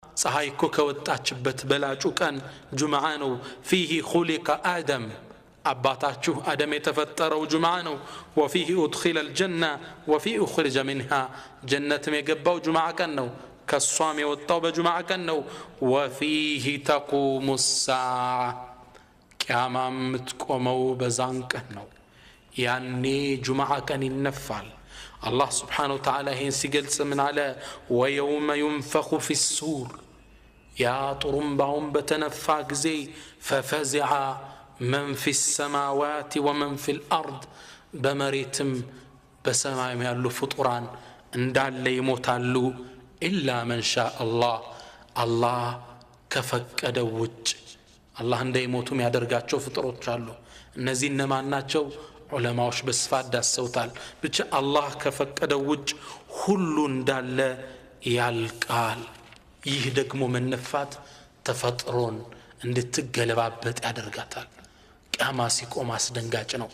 ፀሐይ እኮ ከወጣችበት በላጩ ቀን ጁምዓ ነው فيه خلق آدم አባታችሁ አደም የተፈጠረው ጁምዓ ነው وفيه أدخل الجنة وفيه أخرج منها ጀነትም የገባው ጁምዓ ቀን ነው ከሷም የወጣው በጁምዓ ቀን ነው وفيه تقوم الساعة ቂያማም የምትቆመው በዛን ቀን ነው ያኔ ጁምዓ ቀን ይነፋል الله سبحانه وتعالى هين سيقلص من على ويوم ينفخ في السور يا طرمبهم بتنفاق زي ففزع من في السماوات ومن في الأرض بمريتم بسماء يالو فطران اندال يموتالو إلا من شاء الله الله كفك أدوج الله عنده يموتم يادرقاتشو فطروت شالو النزين نماناتشو ዑለማዎች በስፋት ዳሰውታል ብቻ አላህ ከፈቀደው ውጭ ሁሉ እንዳለ ያልቃል ይህ ደግሞ መነፋት ተፈጥሮን እንድትገለባበጥ ያደርጋታል ቂያማ ሲቆም አስደንጋጭ ነው